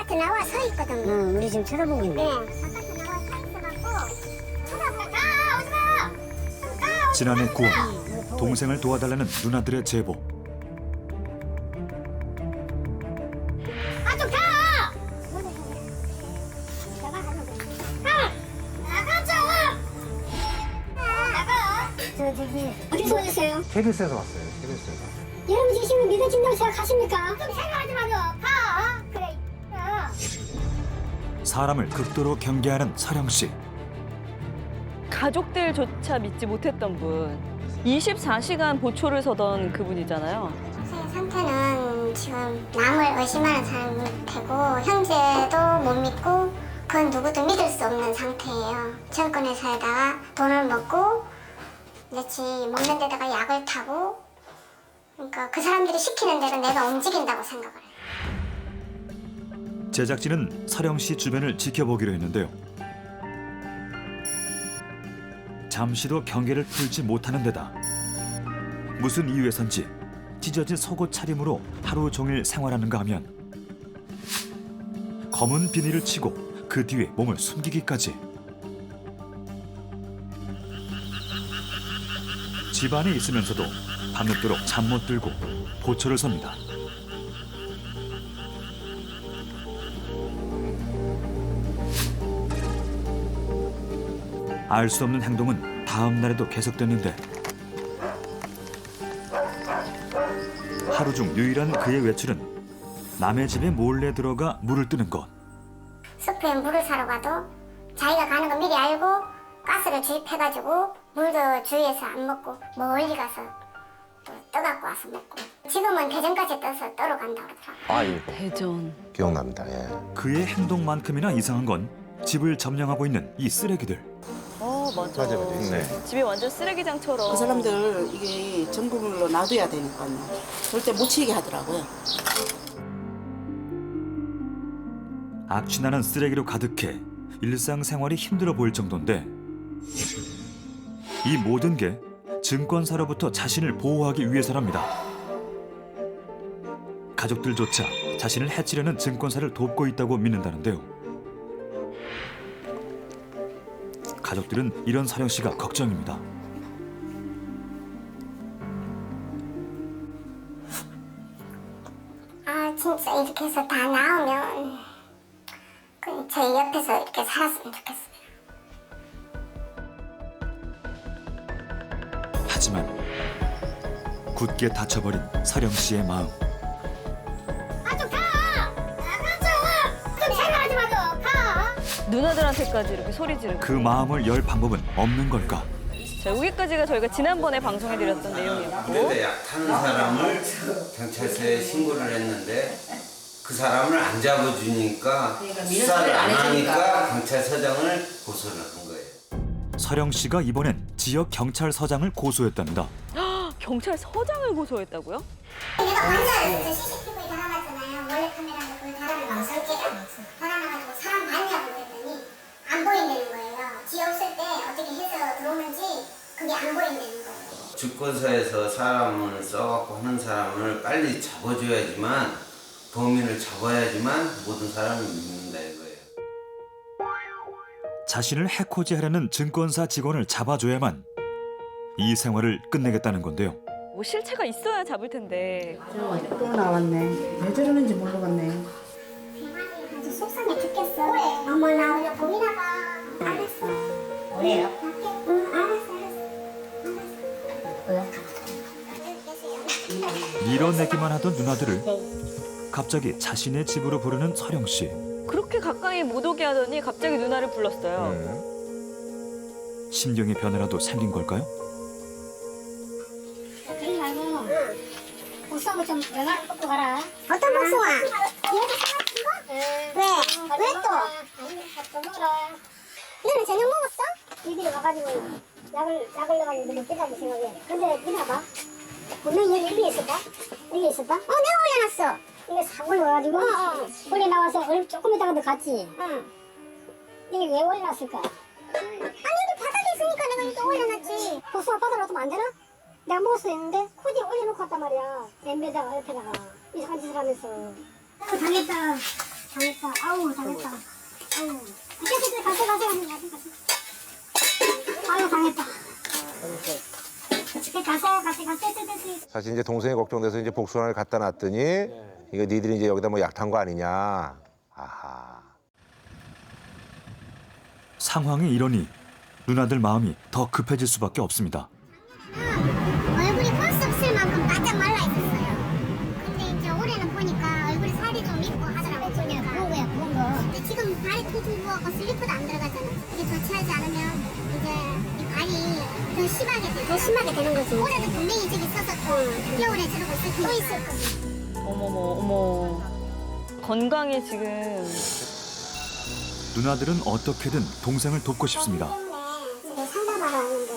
바깥에 나와 서 있거든요. 응, 우리 지금 쳐다보고 있네. 네. 바깥에 나와 서 있어갖고 쳐다보고 가! 오지마! 지난해 9월 동생을 도와달라는 누나들의 제보. 좀 가! 나가자! 나가! 저기 어디서 오셨어요? KBS에서 왔어요. KBS에서. 여러분 지금 믿어진다고 생각하십니까? 좀 생각하지 마요. 가! 그래. 사람을 극도로 경계하는 서령 씨. 가족들조차 믿지 못했던 분. 24시간 보초를 서던 그분이잖아요. 선생님 상태는 지금 남을 의심하는 상태고 형제도 못 믿고 그 누구도 믿을 수 없는 상태예요. 정권회사에다가 돈을 먹고 며칠 먹는 데다가 약을 타고 그러니까 그 사람들이 시키는 대로 내가 움직인다고 생각을 해요. 제작진은 서령 씨 주변을 지켜보기로 했는데요. 잠시도 경계를 풀지 못하는 데다 무슨 이유에선지 찢어진 속옷 차림으로 하루 종일 생활하는가 하면 검은 비닐을 치고 그 뒤에 몸을 숨기기까지. 집안에 있으면서도 밤늦도록 잠 못 들고 보초를 섭니다. 알 수 없는 행동은 다음 날에도 계속됐는데 하루 중 유일한 그의 외출은 남의 집에 몰래 들어가 물을 뜨는 것. 숲에 물을 사러 가도 자기가 가는 거 미리 알고 가스를 주입해가지고 물도 주위에서 안 먹고 멀리 가서 또 떠갖고 와서 먹고 지금은 대전까지 떠서 떠러 간다고 그러더라고요. 아이고. 대전. 기억납니다. 예. 그의 행동만큼이나 이상한 건 집을 점령하고 있는 이 쓰레기들. 맞아. 맞아, 맞아. 네. 집이 완전 쓰레기장처럼. 그 사람들 이게 전구물로 놔둬야 되니까요. 절대 못 치게 하더라고요. 악취나는 쓰레기로 가득해 일상생활이 힘들어 보일 정도인데 이 모든 게 증권사로부터 자신을 보호하기 위해서랍니다. 가족들조차 자신을 해치려는 증권사를 돕고 있다고 믿는다는데요. 가족들은 이런 서령 씨가 걱정입니다. 아 진짜 이렇게 해서 다 나오면 제 옆에서 이렇게 살았으면 좋겠어요. 하지만 굳게 닫혀버린 서령 씨의 마음. 좀 가! 나가자! 좀 생각하지 마요. 가! 누나들한테까지 이렇게 소리 지르고. 그 마음을 열 방법은 없는 걸까? 자, 여기까지가 저희가 지난번에 방송해드렸던 내용이었고. 근데 약 타는 사람을 경찰서에 신고를 했는데 그 사람을 안 잡아주니까 수사를 안 하니까 경찰서장을 고소를 한 거예요. 서령 씨가 이번엔 지역 경찰서장을 고소했답니다. 경찰서장을 고소했다고요? 내가 관자를 CCTV 달아놨잖아요. 몰래 카메라로 그걸 달아놓은 설계가 달아놔가지고 사람 봤냐고 그랬더니 안 보인다는 거예요. 지 없을 때 어떻게 해서 들어오는지 그게 안 보인다는 거예요. 주권사에서 사람을 써갖고 하는 사람을 빨리 잡아줘야지만 범인을 잡아야지만 모든 사람을 믿는다 이거예요. 자신을 해코지하려는 증권사 직원을 잡아줘야만 이 생활을 끝내겠다는 건데요. 뭐 실체가 있어야 잡을 텐데. 또 나왔네. 왜 저러는지 모르겠네. 아주 속상해 죽겠어. 어머 나 오늘 봄이나 봐. 알았어. 왜요? 응 알았어. 밀어내기만 하던 누나들을 갑자기 자신의 집으로 부르는 서령 씨. 그렇게 가까이 못 오게 하더니 갑자기 누나를 불렀어요. 심경의 변화라도 생긴 걸까요? 그러지 말고 복숭아 좀 영화를 뽑고 가라. 어떤 복숭아? 얘도 사가진 거? 왜? 왜 또? 너는 저녁 먹었어? 일들이 와가지고 약을 넣어가지고 먹겠다고 생각해. 근데 니나 봐. 분명히 여기 있었다? 여기 있었다? 내가 올려놨어. 이게 싹 올려가지고 올려나와서 조금 있다가도 갔지. 이게 왜 올려놨을까? 아니 여기 바닥에 있으니까 내가 이렇게 올려놨지. 복숭아 바닥으로 놔두면 안 되나? 내가 먹었어 했는데 후지에 올려놓고 왔단 말이야. 엠베다가 옆에다가 이상한 짓을 하면서 당했다. 아 아우 당했다. 아우. 가세. 아유 당했다. 가세. 사실 이제 동생이 걱정돼서 이제 복숭아를 갖다 놨더니 이거 니들이 이제 여기다 뭐 약 탄 거 아니냐. 아하. 상황이 이러니 누나들 마음이 더 급해질 수밖에 없습니다. 얼굴이 볼 수 없을 만큼 바짝 말라 있었어요. 근데 이제 올해는 보니까 얼굴에 살이 좀 있고 하더라고요. 그냥 부은 거야, 부은 거. 근데 지금 발이 퉁퉁 부어서 슬리퍼도 안 들어가잖아. 이게 조치하지 않으면 이제 이 발이 더 심하게 되는 거지. 올해도 분명히 저기 있어서 또 겨울에 저러고 또 있을 거고. 어머. 건강에 지금 누나들은 어떻게든 동생을 돕고 싶습니다. 지금 상담하러 왔는데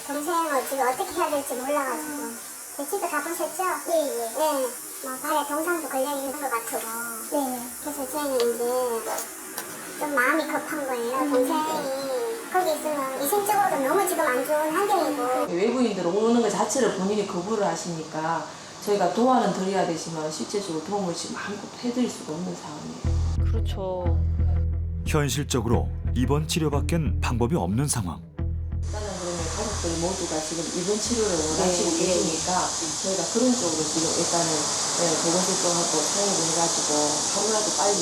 동생을 지금 어떻게 해야 될지 몰라가지고 대치도 다 보셨죠? 예. 뭐 발에 동상도 걸려있는 것 같고 그래서 저희는 이제 좀 마음이 급한 거예요. 동생이 거기 있으면 위생적으로도 너무 지금 안 좋은 환경이고 외부인들 오는 것 자체를 본인이 거부를 하시니까 저희가 도와는 드려야 되지만 실제적으로 도움을 지금 아무것도 해드릴 수가 없는 상황이에요. 그렇죠. 현실적으로 입원 치료밖엔 방법이 없는 상황. 일단은 그러면 가족들 모두가 지금 입원 치료를 원하시고 계시니까 저희가 그런 쪽으로 지금 일단은 보건소도 하고 사용을 해가지고 하루라도 빨리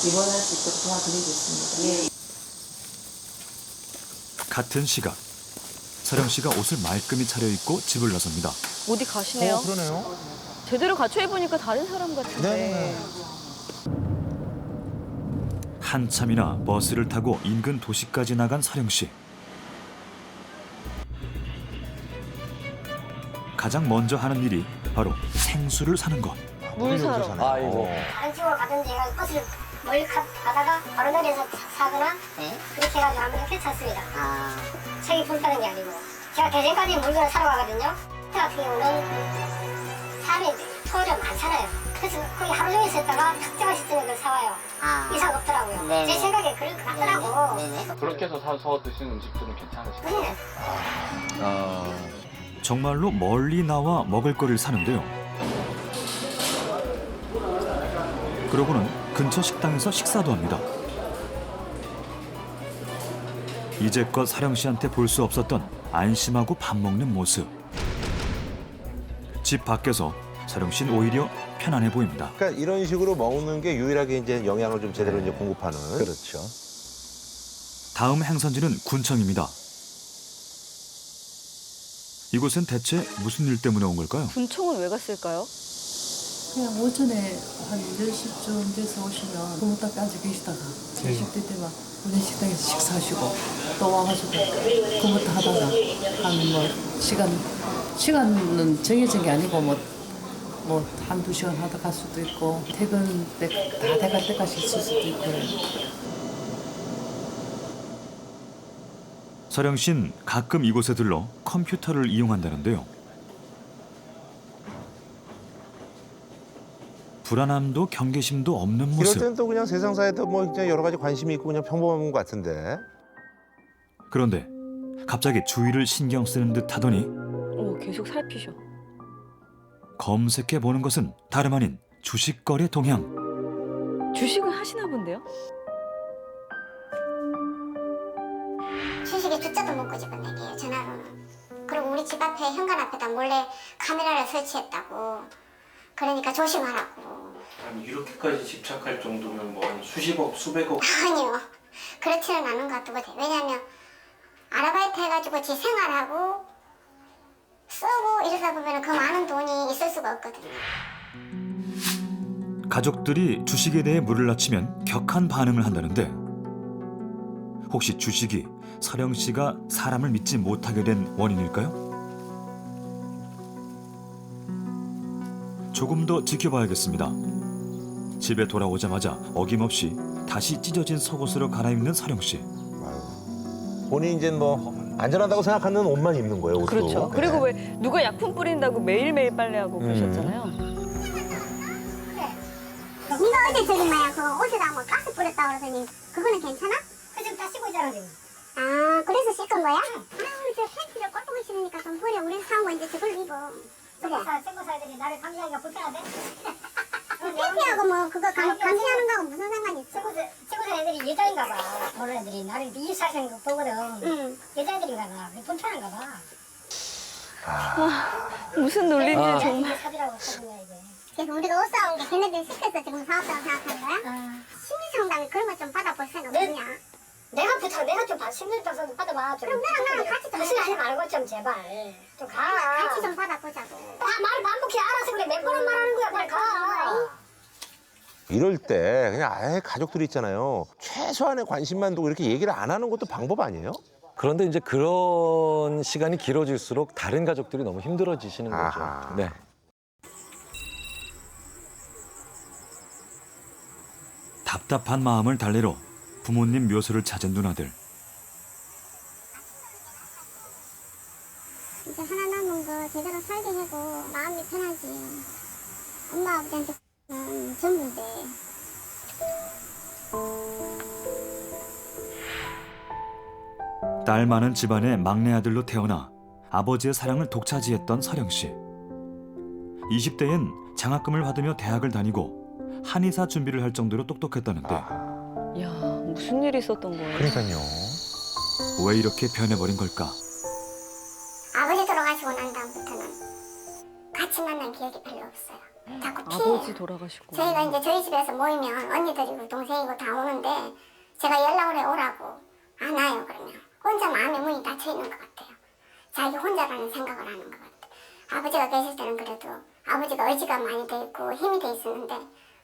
입원할 수 있도록 도와드리겠습니다. 같은 시각 서령 씨가 옷을 말끔히 차려입고 집을 나섭니다. 어디 가시네요? 그러네요. 제대로 갖춰 입으니까 다른 사람 같은데. 한참이나 버스를 타고 인근 도시까지 나간 서령 씨. 가장 먼저 하는 일이 바로 생수를 사는 것. 물 사러. 아이고. 안 치고 가든지 버스를 멀리 가다가 바로 내려서 사거나 그렇게 해가지고 한번 괜찮습니다. 책이 불타는 게 아니고 제가 대전까지 물건을 사러 가거든요. 저 같은 경우는 사람이 토요일에 많잖아요. 그래서 거기 하루 종일 있었다가 특정한 시점에 그걸 사와요. 이상 없더라고요. 제 생각에 그럴 것 같더라고. 그렇게 해서 사서 드시는 음식들은 괜찮으신가요? 네. 정말로 멀리 나와 먹을 거리를 사는데요. 그러고는 근처 식당에서 식사도 합니다. 이제껏 서령 씨한테 볼 수 없었던 안심하고 밥 먹는 모습. 집 밖에서 서령 씨는 오히려 편안해 보입니다. 그러니까 이런 식으로 먹는 게 유일하게 이제 영양을 좀 제대로 이제 공급하는. 그렇죠. 다음 행선지는 군청입니다. 이곳은 대체 무슨 일 때문에 온 걸까요? 군청은 왜 갔을까요? 그냥 오전에 한 10시쯤 돼서 오시면 부모 딱 앉아 계시다가 20대 때만 우리 식당에서 식사하시고 또 와가지고 그것도 하다가 한 뭐 시간은 정해진 게 아니고 뭐 한두 시간 하다 갈 수도 있고 퇴근 때 다 돼갈 때까지 있을 수도 있고 서령 씨는 가끔 이곳에 들러 컴퓨터를 이용한다는데요. 불안함도 경계심도 없는 이럴 모습. 때는 또 그냥 세상사에도 뭐 그냥 여러 가지 관심이 있고 그냥 평범한 것 같은데. 그런데 갑자기 주위를 신경 쓰는 듯 하더니 계속 살피셔. 검색해 보는 것은 다름 아닌 주식거래 동향. 주식을 하시나 본데요? 주식에 숫자도 못 끄집어내게요, 전화로는. 그리고 우리 집 앞에 현관 앞에다 몰래 카메라를 설치했다고. 그러니까 조심하라고. 아니 이렇게까지 집착할 정도면 뭐 한 수십억, 수백억. 아니요. 그렇지는 않은 것 같고. 왜냐면 아르바이트 해가지고 지 생활하고 쓰고 이러다 보면 그 많은 돈이 있을 수가 없거든요. 가족들이 주식에 대해 물을 낮추면 격한 반응을 한다는데 혹시 주식이 서령 씨가 사람을 믿지 못하게 된 원인일까요? 조금 더 지켜봐야겠습니다. 집에 돌아오자마자 어김없이 다시 찢어진 속옷으로 갈아입는 서령 씨. 본인이 이제 뭐 안전하다고 생각하는 옷만 입는 거예요, 옷도. 그렇죠. 그리고 왜 누가 약품 뿌린다고 매일매일 빨래하고 그러셨잖아요. 네가 어제 저기 뭐야 그 옷에다 뭐 가스 뿌렸다고 그러더니 그거는 괜찮아? 그 지금 다 씻고 있잖아 지금. 아 그래서 씻은 거야? 저 팬티를 꼴보기 싫으니까 좀 버려. 우리 사온 거 이제 저걸 입어. 그래. 생고 사애들이 나를 감시하기가 불편하대? 폐폐하고 뭐 그거 감시하는 거하고 무슨 상관이 있어? 친구들 애들이 여자인가 봐. 모르는 애들이 나를 24생 보거든. 여자애들인가 봐. 불편한가 봐. 무슨 논리냐 정말. 사비라고 사는 거야 이게. 그래서 우리가 옷 사온 게 걔네들 시켜서 지금 사왔다고 생각하는 거야? 심리상담이 그런 거 좀 받아볼 생각 없냐? 내가 좀 심리상담 좀 받아봐. 그럼 나랑 같이 좀 하지 말고 좀 제발 좀 가. 같이 좀 받아보자고. 다 말을 반복해 알아서 그래. 몇 번은 말하는 거야. 빨리 가. 이럴 때 그냥 아예 가족들이 있잖아요. 최소한의 관심만 두고 이렇게 얘기를 안 하는 것도 방법 아니에요? 그런데 이제 그런 시간이 길어질수록 다른 가족들이 너무 힘들어지시는 거죠. 아하. 네. 답답한 마음을 달래러 부모님 묘소를 찾은 누나들. 이제 하나 남은 거 제대로 살게 하고 마음이 편하지. 엄마 아버지한테 전부인데. 딸 많은 집안의 막내 아들로 태어나 아버지의 사랑을 독차지했던 서령 씨. 20대엔 장학금을 받으며 대학을 다니고 한의사 준비를 할 정도로 똑똑했다는데 야, 무슨 일이 있었던 거예요? 그러니까요. 왜 이렇게 변해버린 걸까? 아버지 돌아가시고 난 다음부터는 같이 만난 기억이 별로 없어요. 자꾸 피해요. 아버지 돌아가시고. 저희가 이제 저희 집에서 모이면 언니들이고 동생이고 다 오는데 제가 연락을 해 오라고 안 와요. 그러면 혼자 마음의 문이 닫혀 있는 것 같아요. 자기 혼자라는 생각을 하는 것 같아요. 아버지가 계실 때는 그래도 아버지가 의지가 많이 돼 있고 힘이 돼 있었는데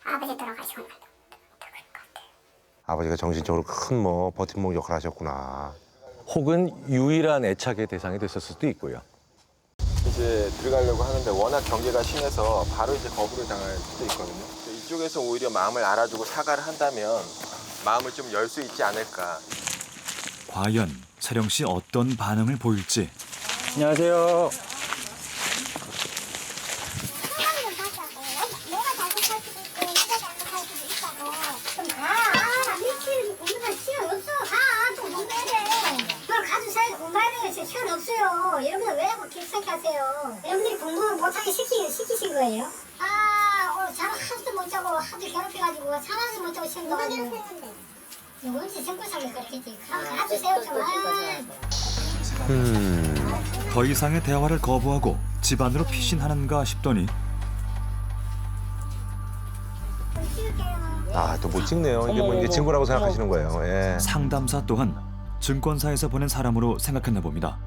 아버지 돌아가시고 난 다음부터 그럴 것 같아요. 아버지가 정신적으로 큰 뭐 버팀목 역할을 하셨구나. 혹은 유일한 애착의 대상이 됐을 수도 있고요. 이제 들어가려고 하는데 워낙 경계가 심해서 바로 이제 거부를 당할 수도 있거든요. 이쪽에서 오히려 마음을 알아주고 사과를 한다면 마음을 좀 열 수 있지 않을까. 과연 서령 씨 어떤 반응을 보일지. 안녕하세요. 내가 잘못할 수도 있고 네가 잘못할 수도 있다고 좀 가. 며칠 공부할 시간 없어. 가. 좀 공부해야 돼. 그걸 가지고 공부해야 돼. 시간 없어요. 여러분들 왜 그렇게 생각하세요? 여러분들이 공부 못하게 시키신 거예요? 오늘 잠 하루도 못 자고 하도 괴롭혀가지고 잠도 못 자고 시험도 가지고 언제 생고 살게 그랬겠지. 가주세요 좀. 더 이상의 대화를 거부하고 집안으로 피신하는가 싶더니 아, 또 못 찍네요. 이게 뭐 이게 친구라고 생각하시는 거예요. 예. 상담사 또한 증권사에서 보낸 사람으로 생각했나 봅니다.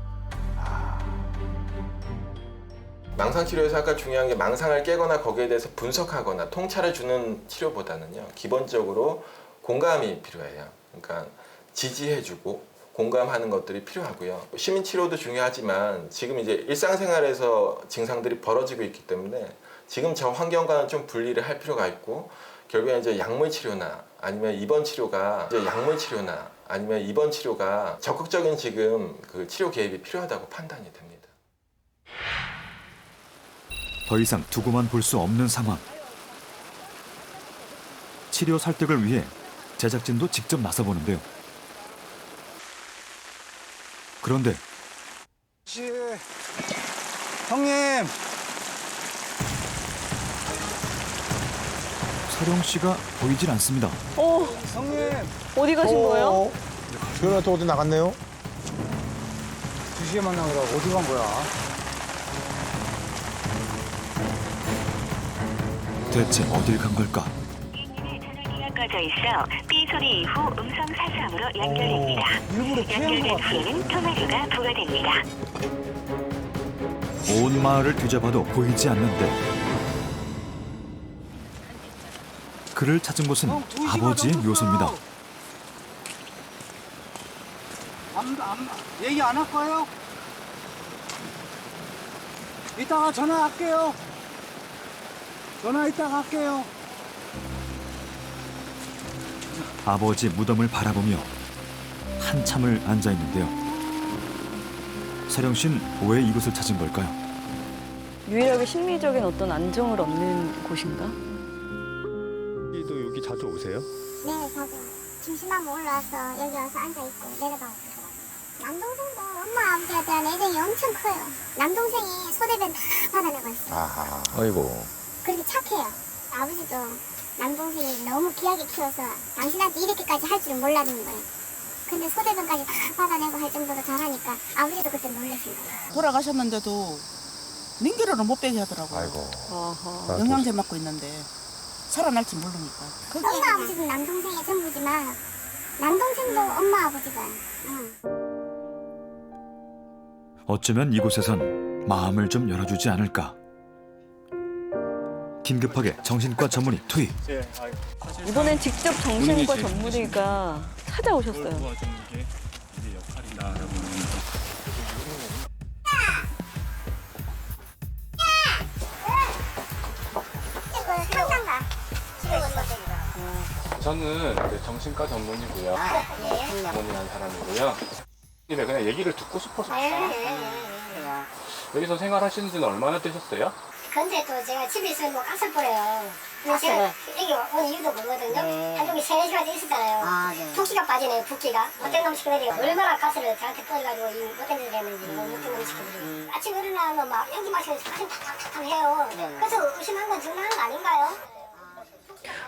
망상 치료에서 아까 중요한 게 망상을 깨거나 거기에 대해서 분석하거나 통찰을 주는 치료보다는요. 기본적으로 공감이 필요해요. 그러니까 지지해주고 공감하는 것들이 필요하고요. 시민 치료도 중요하지만 지금 이제 일상생활에서 증상들이 벌어지고 있기 때문에 지금 저 환경과는 좀 분리를 할 필요가 있고 결국에 이제 약물 치료나 아니면 입원 치료가 적극적인 지금 그 치료 개입이 필요하다고 판단이 됩니다. 더 이상 두고만 볼 수 없는 상황. 치료 설득을 위해 제작진도 직접 나서보는데요. 그런데 형님. 서령 씨가 보이질 않습니다. 형님. 어디 가신 거예요? 수연아 또 어디 나갔네요? 2시에 만나느라고 어디 간 거야? 대체 어딜 간 걸까? 꺼져 있어 삐 소리 이후 음성 사상으로 연결됩니다. 연결된 후에는 통화료가 부과됩니다. 온 마을을 뒤져봐도 보이지 않는데 그를 찾은 곳은 아버지의 묘소입니다. 얘기 안 할 거예요? 이따가 전화할게요. 전화 이따가 할게요. 아버지 무덤을 바라보며 한참을 앉아 있는데요. 서령 씨는 왜 이곳을 찾은 걸까요? 유일하게 심리적인 어떤 안정을 얻는 곳인가? 도 여기 자주 오세요? 네, 자주. 심심하면 올라와서 여기 와서 앉아있고 내려가고. 남동생도 엄마 아버지에 대한 애정이 엄청 커요. 남동생이 소대변 다 받아내고 있어요. 아하. 아이고. 그렇게 착해요. 아버지도 남동생이 너무 귀하게 키워서 당신한테 이렇게까지 할 줄은 몰랐는 거예요. 근데 소대병까지 다 받아내고 할 정도로 잘하니까 아버지도 그때 놀랐어요. 돌아가셨는데도 민기로는 못 빼게 하더라고요. 아이고. 영양제 맞고 있는데 살아날지 모르니까. 엄마 아버지도 남동생의 전부지만 남동생도 엄마 아버지가. 어쩌면 이곳에선 마음을 좀 열어주지 않을까. 긴급하게 정신과 전문의 투입. 이번엔 직접 정신과 전문의가 찾아오셨어요. 저는 이제 정신과 전문이고요. 전문이라는 사람이고요. 집에 그냥 얘기를 듣고 싶어서 여기서 생활하신 지는 얼마나 되셨어요? 근데 또 제가 집에 있으면 뭐 가설 뿌려요. 근데 제가 여기 온 이유도 뭐거든요. 한쪽에 3-4시간 있었잖아요. 붓기가 빠지네요, 붓기가. 못된 놈 시키들이 얼마나 가설을 저한테 뿌려가지고 이 못된 짓을 했는지, 못된 놈 시키들이. 아침에 일어나면 막 연기 마시면서 가슴 탁탁탁 해요. 그래서 의심한 건 정당한 거 아닌가요?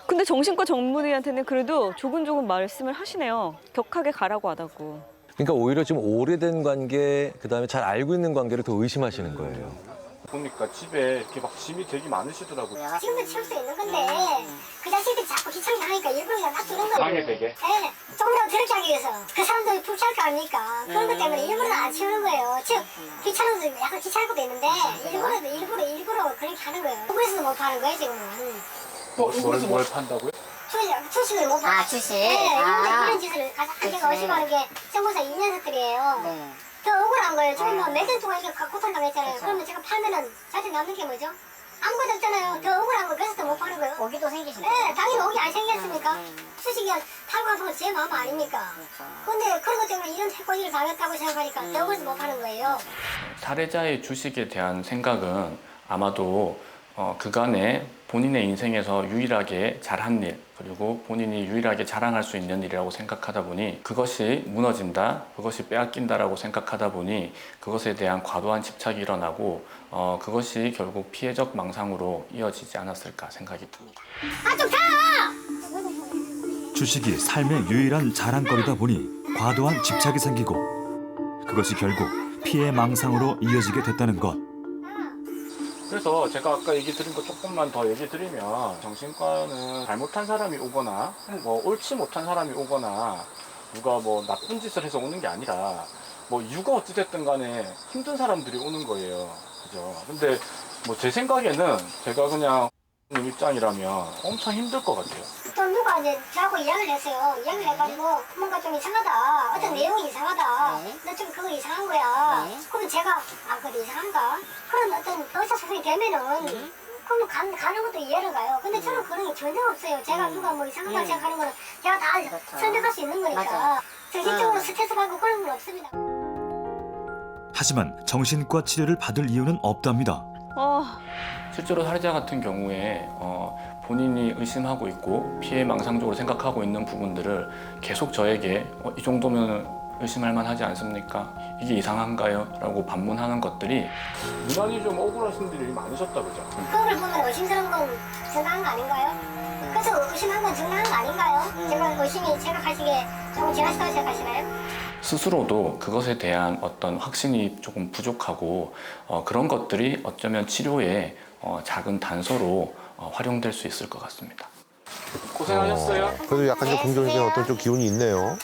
근데 정신과 전문의한테는 그래도 조근조근 말씀을 하시네요. 격하게 가라고 하다고. 그러니까 오히려 지금 오래된 관계, 그다음에 잘 알고 있는 관계를 더 의심하시는 거예요. 보니까 집에 이렇게 막 짐이 되게 많으시더라고요. 지금도 치울 수 있는 건데 그 자식들이 자꾸 귀찮게 하니까 일부러 그냥 놔두는 거예요. 방해 되게? 네. 조금 더 더럽게 하기 위해서. 그 사람들이 불쾌할 거 아닙니까? 그런 것 때문에 일부러 안 치우는 거예요. 귀찮은 것도 약간 귀찮을 것도 있는데 일부러 그렇게 하는 거예요. 그래서 못 파는 거예요, 지금은. 뭘 판다고요? 주식을 못 파는 주식? 네, 그런 짓을 하기가 의심하는 게 정보사 2년생들이에요. 더 억울한 거예요. 저희 뭐 몇 년 동안 이렇게 고통당했잖아요. 그러면 제가 팔면은 저한테 남는 게 뭐죠? 아무것도 없잖아요. 더 억울한 거 그래서 더 못 파는 거예요. 오기도 생기시네. 네, 당연히 오기 안 생겼습니까? 주식이 팔고 가서 제 마음 아닙니까? 근데 그런 것 때문에 이런 태권이를 당했다고 생각하니까 더 억울해서 못 파는 거예요. 사례자의 주식에 대한 생각은 아마도 그간에 본인의 인생에서 유일하게 잘한 일, 그리고 본인이 유일하게 자랑할 수 있는 일이라고 생각하다 보니 그것이 무너진다, 그것이 빼앗긴다라고 생각하다 보니 그것에 대한 과도한 집착이 일어나고 그것이 결국 피해적 망상으로 이어지지 않았을까 생각이 듭니다. 주식이 삶의 유일한 자랑거리다 보니 과도한 집착이 생기고 그것이 결국 피해 망상으로 이어지게 됐다는 것. 그래서 제가 아까 얘기 드린 거 조금만 더 얘기 드리면 정신과는 잘못한 사람이 오거나 뭐 옳지 못한 사람이 오거나 누가 뭐 나쁜 짓을 해서 오는 게 아니라 뭐 이유가 어찌됐든 간에 힘든 사람들이 오는 거예요. 그죠? 근데 뭐 제 생각에는 제가 그냥 님 입장이라면 엄청 힘들 것 같아요. 또 누가 이제 저하고 이야기를 했어요. 이야기를 해가지고 뭔가 좀 이상하다. 어떤 내용이 이상하다. 너 좀 그거 이상한 거야. 그러면 제가 그거 이상한가? 그런 어떤 의사소통이 되면은 그럼 가는 것도 이해를 가요. 근데 저는 그런 게 전혀 없어요. 제가 누가 뭐 이상하다고 생각하는 거는 제가 다 선택할 수 있는 거니까. 정신적으로 스트레스 받고 그런 건 없습니다. 하지만 정신과 치료를 받을 이유는 없답니다. 실제로 살해자 같은 경우에 본인이 의심하고 있고 피해 망상적으로 생각하고 있는 부분들을 계속 저에게 이 정도면 의심할 만하지 않습니까? 이게 이상한가요? 라고 반문하는 것들이 유난히 좀 억울하신 분들이 많으셨다 그죠? 그거를 보면 의심스러운 건 정당한 거 아닌가요? 그래서 의심한 건 정당한 거 아닌가요? 제가 의심이 생각하시기에 조금 지나치다고 생각하시나요? 스스로도 그것에 대한 어떤 확신이 조금 부족하고 그런 것들이 어쩌면 치료에 작은 단서로 활용될 수 있을 것 같습니다. 고생하셨어요. 그래도 약간 좀 긍정적인 어떤 좀 기운이 있네요.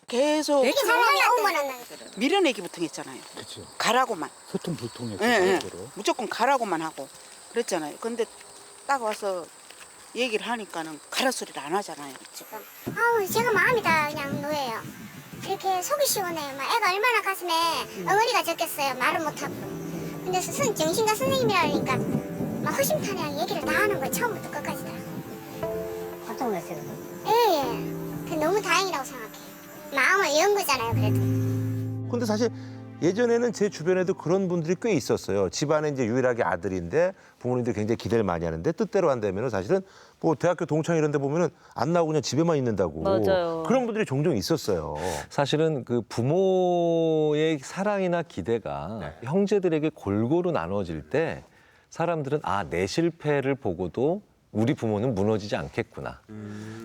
계속 오면은 밀어내기부터 했잖아요. 그렇죠. 가라고만. 소통 불통해서 무조건 가라고만 하고 그랬잖아요. 근데 딱 와서 얘기를 하니까는 가라 소리를 안 하잖아요. 제가 마음이 다 그냥 놓여요. 이렇게 속이 시원해요. 막 애가 얼마나 가슴에 엉어리가 졌겠어요. 말을 못하고. 근데 정신과 선생님이라니까 막 허심탄회하게 얘기를 다 하는 거예요. 처음부터 끝까지 다. 깜짝 놀랐어요. 예. 너무 다행이라고 생각해요. 마음을 연 거잖아요, 그래도. 근데 사실 예전에는 제 주변에도 그런 분들이 꽤 있었어요. 집안에 이제 유일하게 아들인데 부모님들이 굉장히 기대를 많이 하는데 뜻대로 안 되면은 사실은 뭐 대학교 동창 이런 데 보면은 안 나오고 그냥 집에만 있는다고. 맞아요. 그런 분들이 종종 있었어요. 사실은 그 부모의 사랑이나 기대가 형제들에게 골고루 나눠질 때 사람들은 내 실패를 보고도 우리 부모는 무너지지 않겠구나.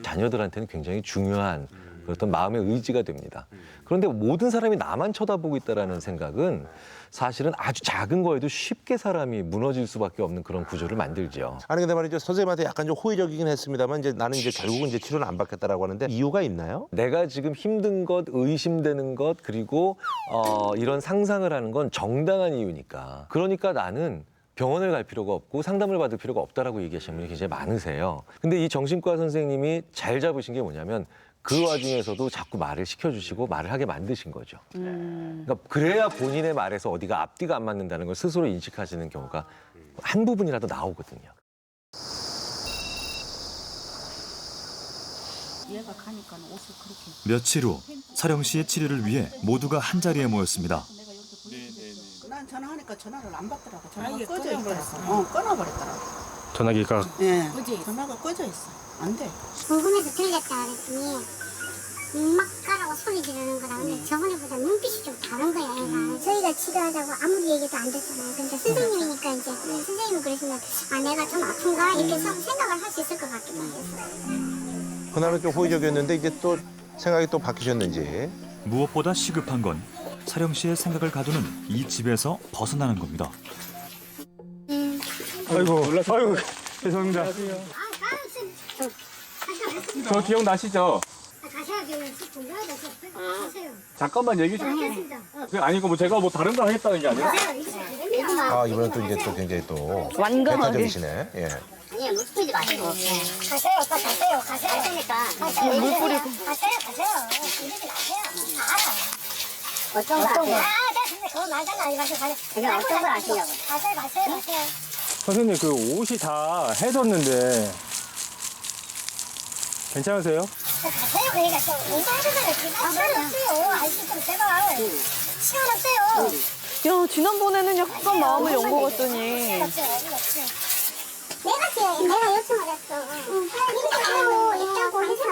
자녀들한테는 굉장히 중요한 어떤 마음의 의지가 됩니다. 그런데 모든 사람이 나만 쳐다보고 있다라는 생각은 사실은 아주 작은 거에도 쉽게 사람이 무너질 수밖에 없는 그런 구조를 만들죠. 아니 근데 말이죠, 선생님한테 약간 좀 호의적이긴 했습니다만 이제 나는 이제 결국은 이제 치료는 안 받겠다라고 하는데 이유가 있나요? 내가 지금 힘든 것, 의심되는 것, 그리고 이런 상상을 하는 건 정당한 이유니까. 그러니까 나는 병원을 갈 필요가 없고 상담을 받을 필요가 없다라고 얘기하시는 분이 굉장히 많으세요. 근데 이 정신과 선생님이 잘 잡으신 게 뭐냐면 그 와중에서도 자꾸 말을 시켜주시고 말을 하게 만드신 거죠. 그러니까 그래야 본인의 말에서 어디가 앞뒤가 안 맞는다는 걸 스스로 인식하시는 경우가 한 부분이라도 나오거든요. 얘가 가니까 옷을 그렇게. 며칠 후 사령 씨의 치료를 위해 모두가 한자리에 모였습니다. 난 전화하니까 전화를 안 받더라고. 전화가 꺼져 있더라고. 끊어버렸더라고. 전화기가 예. 전화가 꺼져 있어. 안 돼. 궁금해서 들렸다 그랬더니 막 가라고 소리 지르는 거라. 근데 저번에보다 눈빛이 좀 다른 거야, 얘가. 저희가 치료하자고 아무리 얘기도 안 듣잖아요. 근데 선생님이니까 이제 선생님은 그러시면 내가 좀 아픈가? 이렇게 생각을 할 수 있을 것 같기도 해요. 그날은 좀 호의적이었는데 이제 또 생각이 또 바뀌셨는지. 무엇보다 시급한 건 사령 씨의 생각을 가두는 이 집에서 벗어나는 겁니다. 아이고 죄송합니다. 저 기억나시죠? 잠깐만 얘기 좀. 아니고 뭐 제가 뭐 다른 걸 하겠다는 게 아니라. 이번엔 또 이제 또 굉장히 또 완강하게. 배타적이시네. 예. 아니, 물 뿌리지 마시고. 가세요, 오빠 가세요. 가세요. 가세요. 물 뿌리고. 가세요. 이러지 마세요. 다 알아. 어떤 거 아세요? 근데 그거 말잖아. 아니, 가세요. 그냥 어떤 걸 아시냐고. 가세요. 선생님 그 옷이 다 해졌는데 괜찮으세요? 가세요. 그러니까 좀 운동하잖아요. 시원없어요. 아저씨 좀 제발. 시원없어요. 야, 지난번에는 약간 마음을 연 것 같더니. 내가 요청을 했어. 있다고 해서.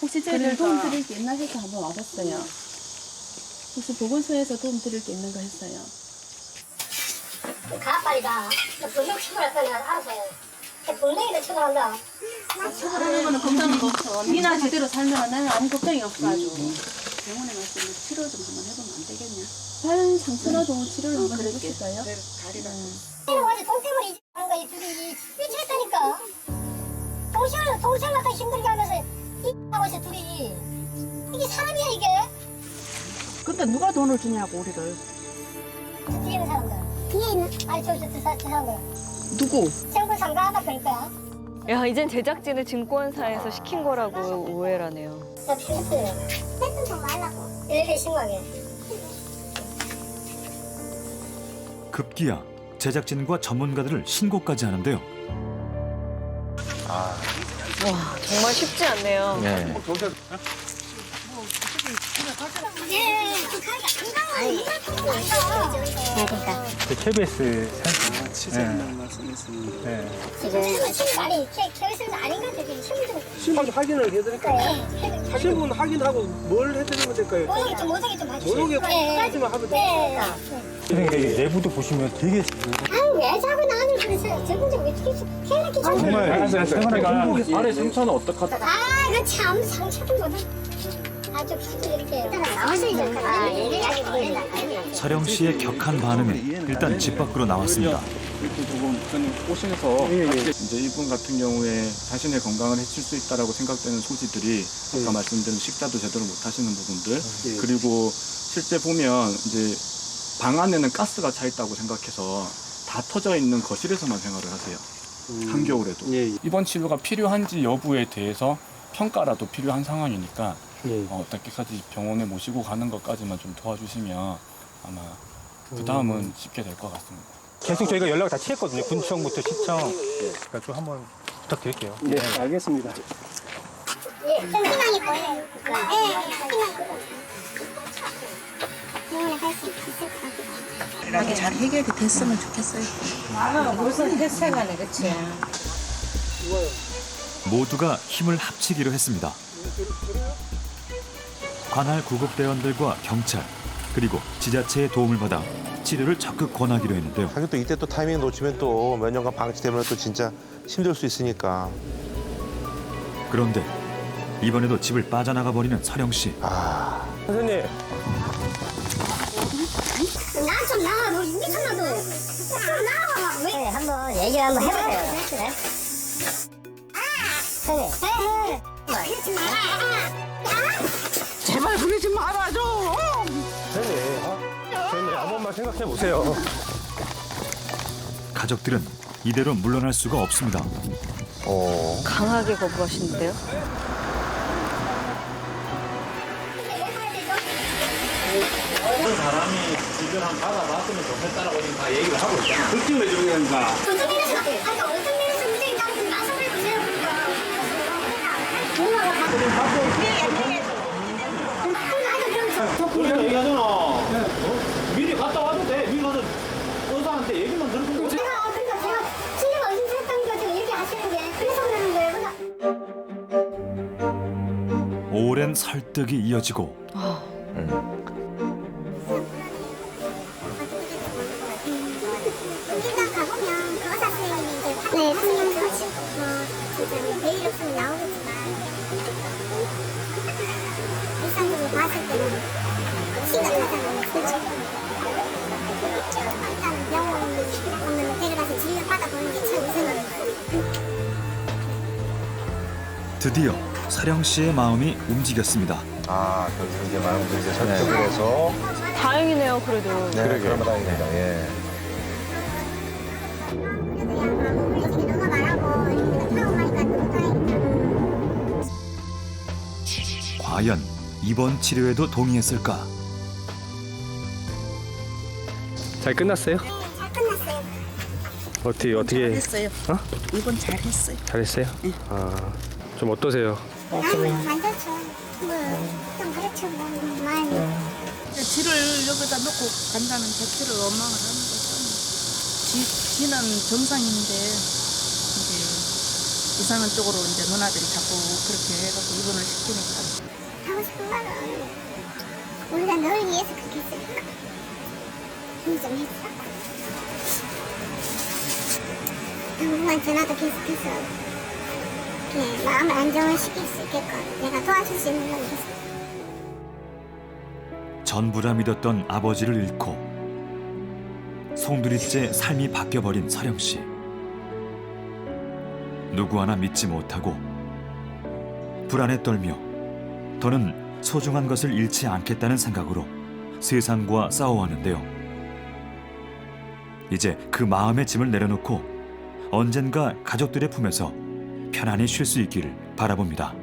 혹시 저희들 도움 드릴 게 있나 해서 한번 와봤어요. 혹시 보건소에서 도움 드릴 게 있는 거 했어요? 가 빨리 가. 너 부족 처벌할 거는 알아서 해. 분명히 처벌한다. 처벌하는 거는 걱정이 없어. 니나 제대로 살면 나는 아무 걱정이 없어가지고. 병원에 가서 치료 좀 한번 해보면 안 되겠냐? 발 상처라도 치료를 한번 해보실까요? 다리랑. 어제 돈 때문에 이제 하는 거야. 둘이 미치겠다니까. 동생 갖다 힘들게 하면서 하고 있어 둘이. 이게 사람이야 이게. 근데 누가 돈을 주냐고 우리를. 뒤에 있는 사람들. 뒤에 있는 아니 저 사람들. 누구? 정부 상가하다 그럴 거야. 야, 이젠 제작진을 증권사에서 시킨 거라고 오해를 하네요. 나 필요했어요. 했던 돈 말라고. 이렇게 심하게. 급기야 제작진과 전문가들을 신고까지 하는데요. 와, 정말 쉽지 않네요. 네. KBS 지금 많이 케이스는 아닌 것 같아. 지금 신분 확인을 해드릴까요? 신분 확인하고 뭘 해드리면 될까요? 모르게 좀 봐주세요. 모르게 까지만 하면 됩니다. 선생님 내부도 보시면 되게 왜 자꾸 나를 그래서 저분들 왜 이렇게 태어났기 전에. 정말 생활에 아래 상처는 어떡하다? 이거 참 상처도 못해. 아주 이렇게 나와서 이제 얘기하기 보인다. 사령 씨의 격한 반응에 일단 집 밖으로 나왔습니다. 이렇게 조금 저는 오시면서 이제 이분 같은 경우에 자신의 건강을 해칠 수 있다라고 생각되는 소지들이 아까 말씀드린 식사도 제대로 못 하시는 부분들 그리고 실제 보면 이제 방 안에는 가스가 차 있다고 생각해서 다 터져 있는 거실에서만 생활을 하세요. 한겨울에도. 이번 치료가 필요한지 여부에 대해서 평가라도 필요한 상황이니까 어떻게까지 병원에 모시고 가는 것까지만 좀 도와주시면 아마 그 다음은 쉽게 될 것 같습니다. 계속 저희가 연락을 다 취했거든요. 군청부터 시청. 그러니까 좀 한번 부탁드릴게요. 네, 알겠습니다. 희망이 보여요. 병원에 갈 수 있을 것 같아요. 이렇게 잘 해결이 됐으면 좋겠어요. 무슨 햇새가네, 그치? 모두가 힘을 합치기로 했습니다. 관할 구급대원들과 경찰, 그리고 지자체의 도움을 받아 치료를 적극 권하기로 했는데요. 하긴 또 이때 또 타이밍 놓치면 또 몇 년간 방치되면 또 진짜 힘들 수 있으니까. 그런데 이번에도 집을 빠져나가 버리는 서령 씨. 선생님. 나 좀 나와. 너 미쳤나 너. 좀 나와. 왜? 네, 한번 얘기 한번 해보세요. 네. 그러지 마. 제발 그러지 말아줘. 선생님, 한 번만 생각해 보세요. 가족들은 이대로 물러날 수가 없습니다. 강하게 거부하시는데요. 어떤 사람이 주변 한 받아봤으면 좋겠다라고 지금 다 얘기를 하고 있잖아. 걱정을 해주는 게 아니라. 어떤 면에서 어떤 면에서 문제인 나한테 마성을 보내요. 그렇게 얘기하잖아. 미리 갔다 와도 돼. 미리 가서 의사한테 얘기만 들고. 제가 진료가 의심했다는 거 지금 얘기하시는 게 그래서 그러는 거예요. 오랜 설득이 이어지고 일단 가보면 그 의사 선생님이 이제 판명 서시고 진짜 내일 없으면 나오겠지만 일상적으로 봤을 때는 심각하잖아요. 그렇죠? 일단 병원 데려가서 진료 받아보는 게 최우선입니다. 드디어 서령 씨의 마음이 움직였습니다. 결국 이제 마음도 이제 설득을 해서. 다행이네요, 그래도. 네, 그러면 다행입니다. 예. 과연 이번 치료에도 동의했을까? 잘 끝났어요? 잘 끝났어요. 어떻게? 잘했어요. 이번 잘했어요. 잘했어요? 좀 어떠세요? 안 좋죠. 좀 그렇죠. 마음이. 쥐를 여기다 놓고 간다는 자체를 원망을 하는 거죠. 쥐는 정상인데 이제 이상한 쪽으로 이제 누나들이 자꾸 그렇게 해갖고 입원을 시키니까. 하고 싶은 말은 우리가 널 위해서 그렇게 했으니까 인정했어. 당분간 전화도 계속해서 이렇게 마음을 안정을 시킬 수 있게끔 내가 도와줄 수 있는 건 했어. 전부라 믿었던 아버지를 잃고 송두리째 삶이 바뀌어버린 서령 씨. 누구 하나 믿지 못하고 불안에 떨며 더는 소중한 것을 잃지 않겠다는 생각으로 세상과 싸워왔는데요. 이제 그 마음의 짐을 내려놓고 언젠가 가족들의 품에서 편안히 쉴 수 있기를 바라봅니다.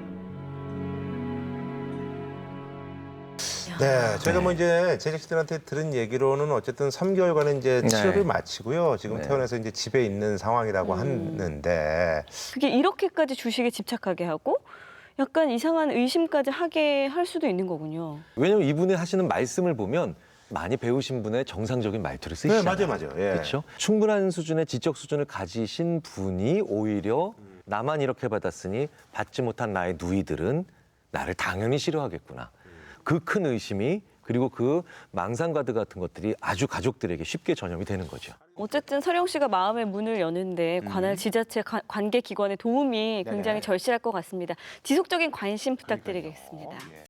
네, 저희가 뭐 이제 제작진들한테 들은 얘기로는 어쨌든 3개월간은 이제 치료를 네. 마치고요. 지금 퇴원해서 이제 집에 있는 상황이라고 하는데. 그게 이렇게까지 주식에 집착하게 하고 약간 이상한 의심까지 하게 할 수도 있는 거군요. 왜냐면 이분이 하시는 말씀을 보면 많이 배우신 분의 정상적인 말투를 쓰시잖아요. 네, 맞아요. 예. 그렇죠? 충분한 수준의 지적 수준을 가지신 분이 오히려 나만 이렇게 받았으니 받지 못한 나의 누이들은 나를 당연히 싫어하겠구나. 그 큰 의심이 그리고 그 망상가드 같은 것들이 아주 가족들에게 쉽게 전염이 되는 거죠. 어쨌든 서령 씨가 마음의 문을 여는데 관할 지자체 관계 기관의 도움이 굉장히 절실할 것 같습니다. 지속적인 관심 부탁드리겠습니다.